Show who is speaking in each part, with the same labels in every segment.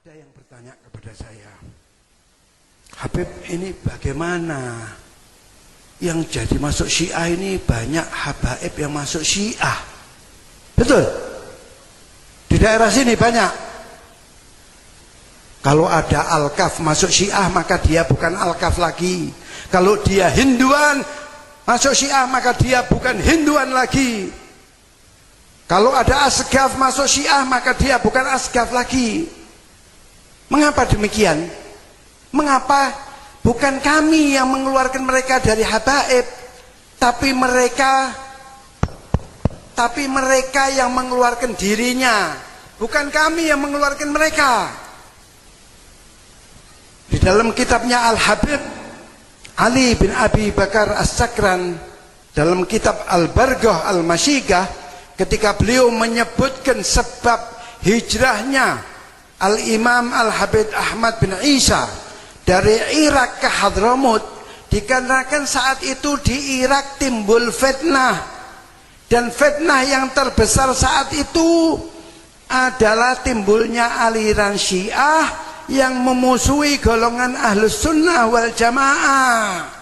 Speaker 1: Ada yang bertanya kepada saya, Habib ini bagaimana? Yang jadi masuk Syiah ini banyak habaib yang masuk Syiah. Betul? Di daerah sini banyak. Kalau ada Al-Kaf masuk Syiah maka dia bukan Al-Kaf lagi. Kalau dia Hinduan masuk Syiah maka dia bukan Hinduan lagi. Kalau ada Asgaf masuk Syiah maka dia bukan Asgaf lagi. Mengapa demikian? Mengapa bukan kami yang mengeluarkan mereka dari habaib, tapi mereka yang mengeluarkan dirinya, bukan kami yang mengeluarkan mereka. Di dalam kitabnya Al-Habib Ali bin Abi Bakar As-Sakran, dalam kitab Al-Barghah Al-Masyigah, ketika beliau menyebutkan sebab hijrahnya Al-Imam Al-Habib Ahmad bin Isa dari Irak ke Hadramut, dikarenakan saat itu di Irak timbul fitnah, dan fitnah yang terbesar saat itu adalah timbulnya aliran Syiah yang memusuhi golongan Ahlus Sunnah wal Jamaah.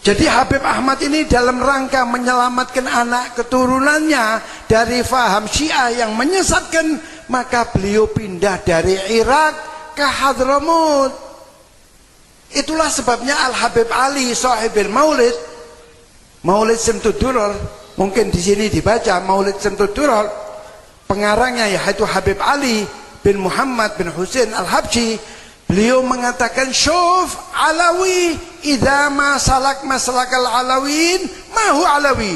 Speaker 1: Jadi Habib Ahmad ini dalam rangka menyelamatkan anak keturunannya dari faham Syiah yang menyesatkan, maka beliau pindah dari Irak ke Hadramut. Itulah sebabnya Al-Habib Ali Sahibil Maulid, Maulid Syamsud Duror, mungkin di sini dibaca Maulid Syamsud Duror, pengarangnya yaitu Habib Ali bin Muhammad bin Husain Al-Habsyi. Beliau mengatakan, syuf Alawi idza ma salak maslakal alawin ma hu alawi.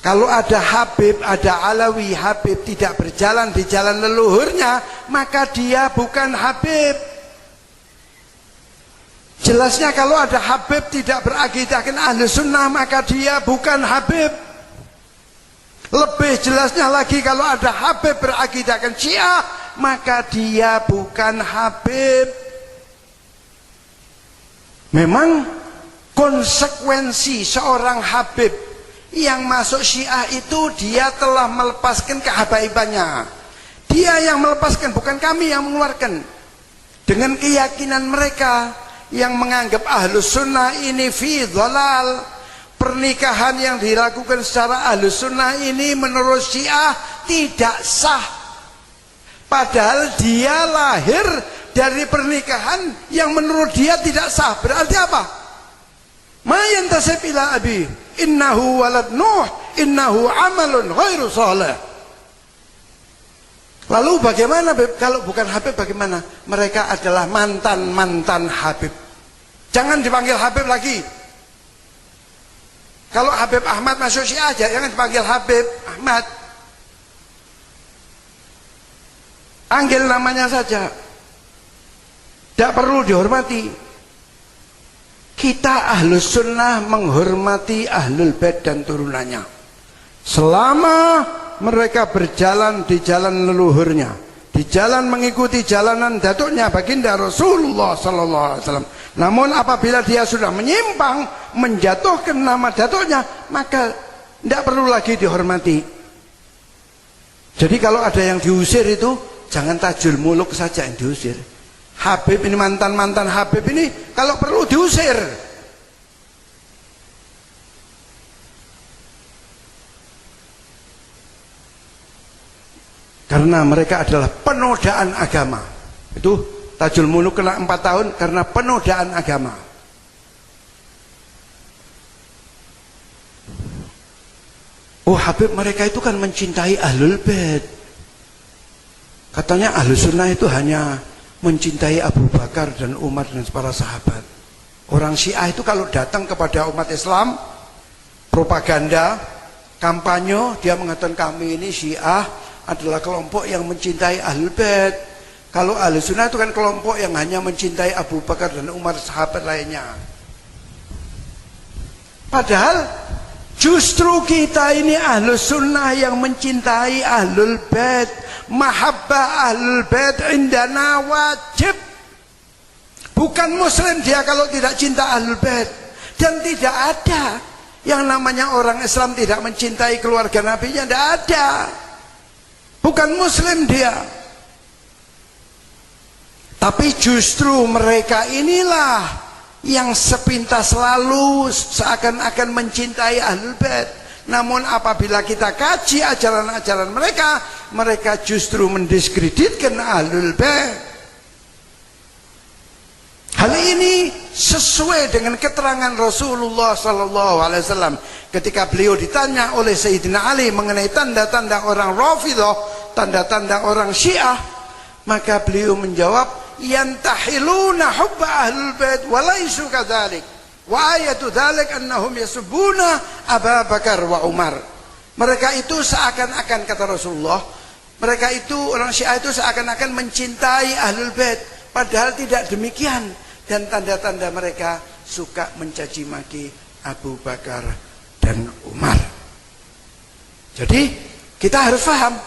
Speaker 1: Kalau ada Habib, ada Alawi, Habib tidak berjalan di jalan leluhurnya, maka dia bukan Habib. Jelasnya kalau ada Habib tidak berakidahkan Ahlus Sunnah, maka dia bukan Habib. Lebih jelasnya lagi, kalau ada Habib berakidahkan Syiah, maka dia bukan Habib. Memang konsekuensi seorang Habib yang masuk Syiah itu dia telah melepaskan kehabaibannya. Dia yang melepaskan, bukan kami yang mengeluarkan. Dengan keyakinan mereka yang menganggap Ahlus Sunnah ini fi dhalal, pernikahan yang dilakukan secara Ahlus Sunnah ini menurut Syiah tidak sah. Padahal dia lahir dari pernikahan yang menurut dia tidak sah. Berarti apa? Ma yantasib ila abi innahu walad Nuh innahu amalun ghairu salih. Lalu bagaimana kalau bukan Habib, bagaimana? Mereka adalah mantan-mantan Habib. Jangan dipanggil Habib lagi. Kalau Habib Ahmad masuk Syiah, jangan dipanggil Habib Ahmad. Panggil namanya saja. Tidak perlu dihormati. Kita Ahlus Sunnah menghormati Ahlul Bait dan turunannya, selama mereka berjalan di jalan leluhurnya, di jalan mengikuti jalanan datuknya baginda Rasulullah sallallahu alaihi wasallam. Namun apabila dia sudah menyimpang, menjatuhkan nama datuknya, maka tidak perlu lagi dihormati. Jadi kalau ada yang diusir itu, jangan Tajul Muluk saja yang diusir. Habib ini, mantan-mantan Habib ini kalau perlu diusir. Karena mereka adalah penodaan agama. Itu Tajul Muluk kena 4 tahun karena penodaan agama. Oh, Habib mereka itu kan mencintai Ahlul Bait. Katanya Ahlus Sunnah itu hanya mencintai Abu Bakar dan Umar dan para sahabat. Orang Syiah itu kalau datang kepada umat Islam, propaganda, kampanye, dia mengatakan kami ini Syiah adalah kelompok yang mencintai Ahlul Bait. Kalau Ahlus Sunnah itu kan kelompok yang hanya mencintai Abu Bakar dan Umar, sahabat lainnya. Padahal justru kita ini Ahlus Sunnah yang mencintai Ahlul Bait. Mahabbah Ahlul Bait indana wajib. Bukan muslim dia kalau tidak cinta Ahlul Bait. Dan tidak ada yang namanya orang Islam tidak mencintai keluarga Nabi-nya, tidak ada. Bukan muslim dia. Tapi justru mereka inilah yang sepintas lalu seakan-akan mencintai Ahlul Bait. Namun apabila kita kaji ajaran-ajaran mereka, mereka justru mendiskreditkan Ahlul Bait. Hal ini sesuai dengan keterangan Rasulullah SAW ketika beliau ditanya oleh Sayyidina Ali mengenai tanda-tanda orang Rafidhah, tanda-tanda orang Syiah, maka beliau menjawab, yantahiluna hubba ahlul bait wa laisu kadzalik wa ayatu dzalik annahum yasubbuna Abu Bakar wa Umar. Mereka itu seakan-akan, kata Rasulullah, mereka itu orang Syiah itu seakan-akan mencintai ahlul bait, padahal tidak demikian. Dan tanda-tanda mereka suka mencaci maki Abu Bakar dan Umar. Jadi kita harus paham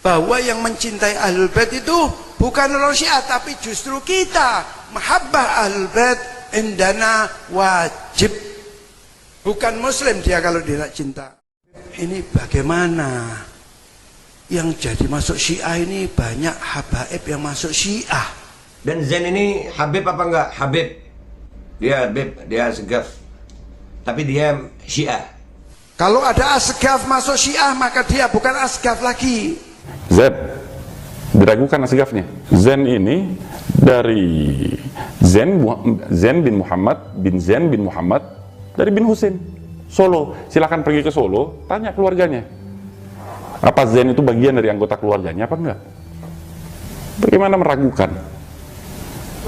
Speaker 1: bahwa yang mencintai Ahlul Bait itu bukan orang Syiah, tapi justru kita. Mahabbah Ahlul Bait indana wajib. Bukan Muslim dia kalau tidak cinta. Ini bagaimana? Yang jadi masuk Syiah ini banyak habaib yang masuk Syiah.
Speaker 2: Dan Zain ini Habib apa enggak? Habib. Dia Habib, dia Asgaf. Tapi dia Syiah.
Speaker 1: Kalau ada Asgaf masuk Syiah, maka dia bukan Asgaf lagi.
Speaker 3: Zain diragukan Asgafnya. Zain ini dari Zain bin Muhammad bin Zain bin Muhammad dari bin Husain, Solo. Silakan pergi ke Solo, tanya keluarganya. Apa Zain itu bagian dari anggota keluarganya apa enggak? Bagaimana meragukan?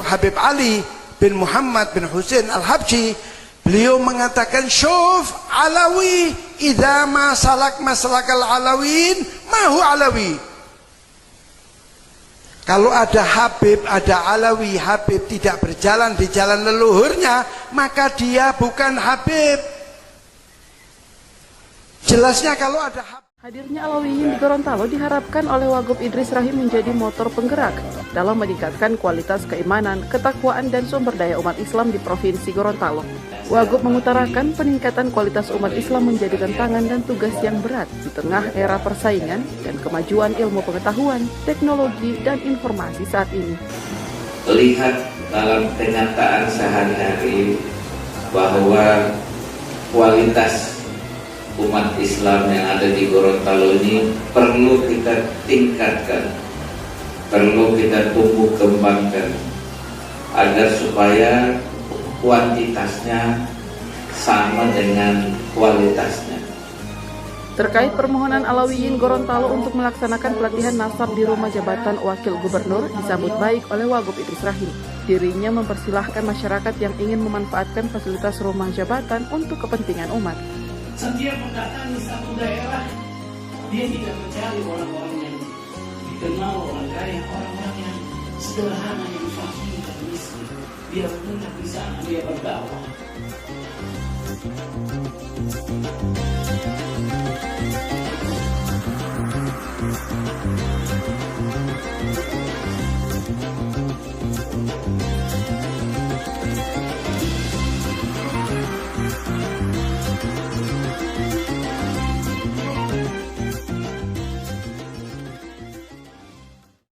Speaker 1: Habib Ali bin Muhammad bin Husain Al-Habsyi, beliau mengatakan, syuf Alawi idza ma salak maslakal alawin mahu Alawi. Kalau ada Habib, ada Alawi, Habib tidak berjalan di jalan leluhurnya, maka dia bukan Habib. Jelasnya kalau ada Habib.
Speaker 4: Hadirnya Alawiyin di Gorontalo diharapkan oleh Wagub Idris Rahim menjadi motor penggerak dalam meningkatkan kualitas keimanan, ketakwaan, dan sumber daya umat Islam di Provinsi Gorontalo. Wagub mengutarakan peningkatan kualitas umat Islam menjadi tantangan dan tugas yang berat di tengah era persaingan dan kemajuan ilmu pengetahuan, teknologi, dan informasi saat ini.
Speaker 5: Lihat dalam kenyataan sehari-hari bahwa kualitas umat Islam yang ada di Gorontalo ini perlu kita tingkatkan, perlu kita tumbuh kembangkan agar supaya kuantitasnya sama dengan kualitasnya.
Speaker 4: Terkait permohonan Alawiyin Gorontalo untuk melaksanakan pelatihan nasab di rumah jabatan Wakil Gubernur disambut baik oleh Wagub Idris Rahim. Dirinya mempersilahkan masyarakat yang ingin memanfaatkan fasilitas rumah jabatan untuk kepentingan umat.
Speaker 6: Setiap mendatangi satu daerah, dia tidak mencari orang-orang yang dikenal, orang kaya, orang-orang yang sederhana, yang fakir dan miskin. Dia punya di sana, dia berdakwah.